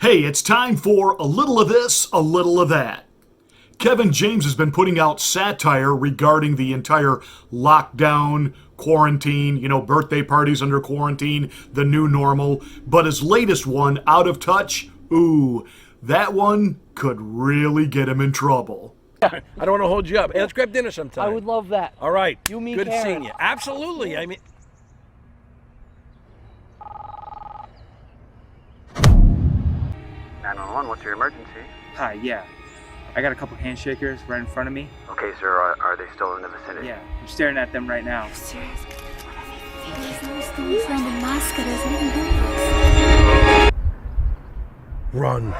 Hey, it's time for a little of this, a little of that. Kevin James has been putting out satire regarding the entire lockdown, quarantine, birthday parties under quarantine, the new normal. But his latest one, Out of Touch, ooh, that one could really get him in trouble. I don't want to hold you up. Hey, let's grab dinner sometime. I would love that. All right. You, me, good Karen. seeing you. Absolutely. I mean... 911, what's your emergency? Hi, yeah. I got a couple handshakers right in front of me. Okay, sir, are they still in the vicinity? Yeah, I'm staring at them right now. Run.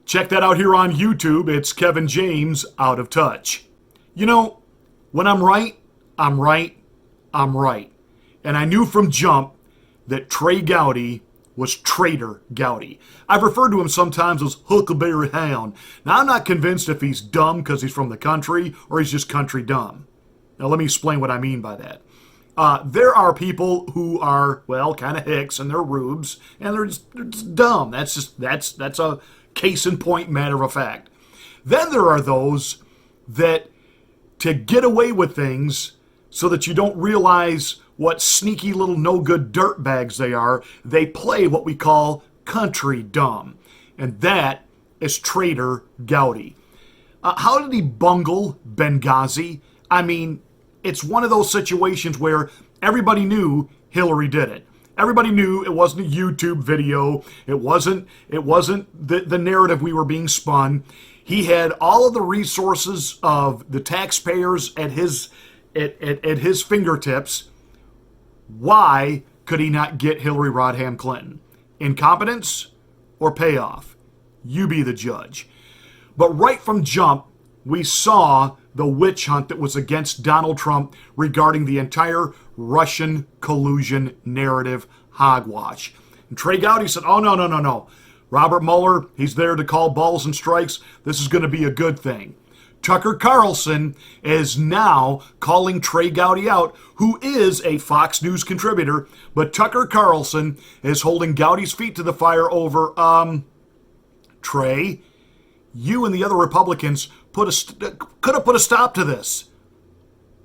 Check that out here on YouTube. It's Kevin James, Out of Touch. When I'm right, I'm right, I'm right. And I knew from jump that Trey Gowdy was Traitor Gowdy. I've referred to him sometimes as Huckleberry Hound. Now, I'm not convinced if he's dumb because he's from the country or he's just country dumb. Now, let me explain what I mean by that. There are people who are, kind of hicks and they're rubes and they're just dumb. That's a case in point matter of fact. Then there are those that, to get away with things so that you don't realize what sneaky little no-good dirtbags they are, they play what we call country dumb. And that is Traitor Gowdy. How did he bungle Benghazi? I mean, it's one of those situations where everybody knew Hillary did it. Everybody knew it wasn't a YouTube video. It wasn't the narrative we were being spun. He had all of the resources of the taxpayers at his fingertips. Why could he not get Hillary Rodham Clinton? Incompetence or payoff? You be the judge. But right from jump, we saw the witch hunt that was against Donald Trump regarding the entire Russian collusion narrative hogwash. And Trey Gowdy said, oh, no. Robert Mueller, he's there to call balls and strikes. This is going to be a good thing. Tucker Carlson is now calling Trey Gowdy out, who is a Fox News contributor, but Tucker Carlson is holding Gowdy's feet to the fire over, Trey, you and the other Republicans could have put a stop to this.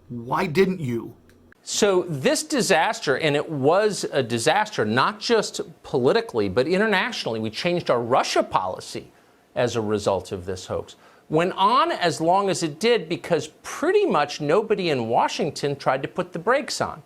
Why didn't you? So this disaster, and it was a disaster, not just politically, but internationally. We changed our Russia policy as a result of this hoax. Went on as long as it did because pretty much nobody in Washington tried to put the brakes on.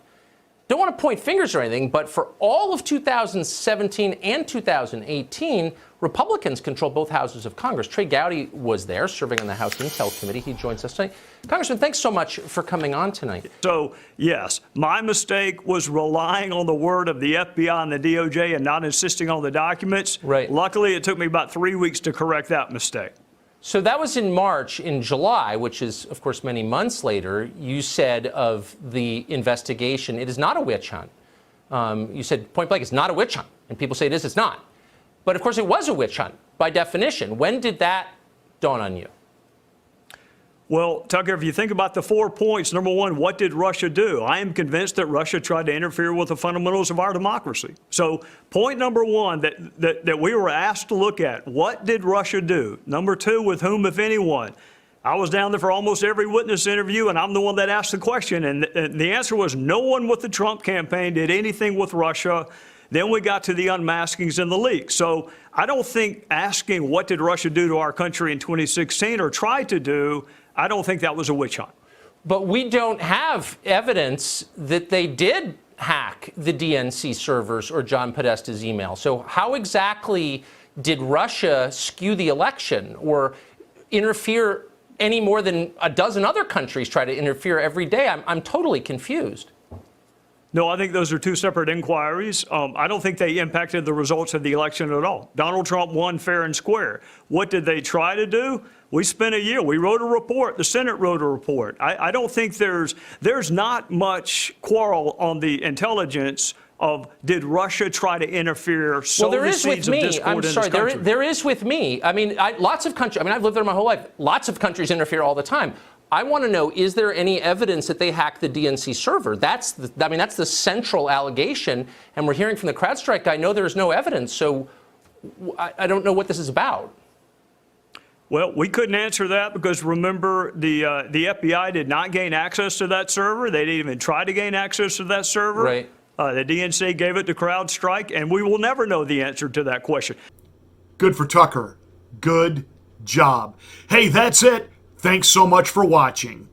Don't want to point fingers or anything, but for all of 2017 and 2018, Republicans controlled both houses of Congress. Trey Gowdy was there serving on the House Intel Committee. He joins us tonight. Congressman, thanks so much for coming on tonight. So, yes, my mistake was relying on the word of the FBI and the DOJ and not insisting on the documents. Right. Luckily, it took me about 3 weeks to correct that mistake. So that was in March. In July, which is, of course, many months later, you said of the investigation, it is not a witch hunt. You said point blank, it's not a witch hunt. And people say it is, it's not. But, of course, it was a witch hunt by definition. When did that dawn on you? Well, Tucker, if you think about the 4 points, number one, what did Russia do? I am convinced that Russia tried to interfere with the fundamentals of our democracy. So point number one that we were asked to look at, what did Russia do? Number two, with whom, if anyone? I was down there for almost every witness interview, and I'm the one that asked the question. And the answer was no one with the Trump campaign did anything with Russia. Then we got to the unmaskings and the leaks. So I don't think asking what did Russia do to our country in 2016 or try to do, I don't think that was a witch hunt. But we don't have evidence that they did hack the DNC servers or John Podesta's email. So how exactly did Russia skew the election or interfere any more than a dozen other countries try to interfere every day? I'm totally confused. No, I think those are two separate inquiries. I don't think they impacted the results of the election at all. Donald Trump won fair and square. What did they try to do? We spent a year. We wrote a report. The Senate wrote a report. I don't think there's not much quarrel on the intelligence of did Russia try to interfere, sow the seeds of discord in this country. There is with me. I mean, lots of countries. I mean, I've lived there my whole life. Lots of countries interfere all the time. I want to know, is there any evidence that they hacked the DNC server? That's the central allegation. And we're hearing from the CrowdStrike guy, no, there's no evidence. So I don't know what this is about. Well, we couldn't answer that because remember, the FBI did not gain access to that server. They didn't even try to gain access to that server. Right. The DNC gave it to CrowdStrike, and we will never know the answer to that question. Good for Tucker. Good job. Hey, that's it. Thanks so much for watching.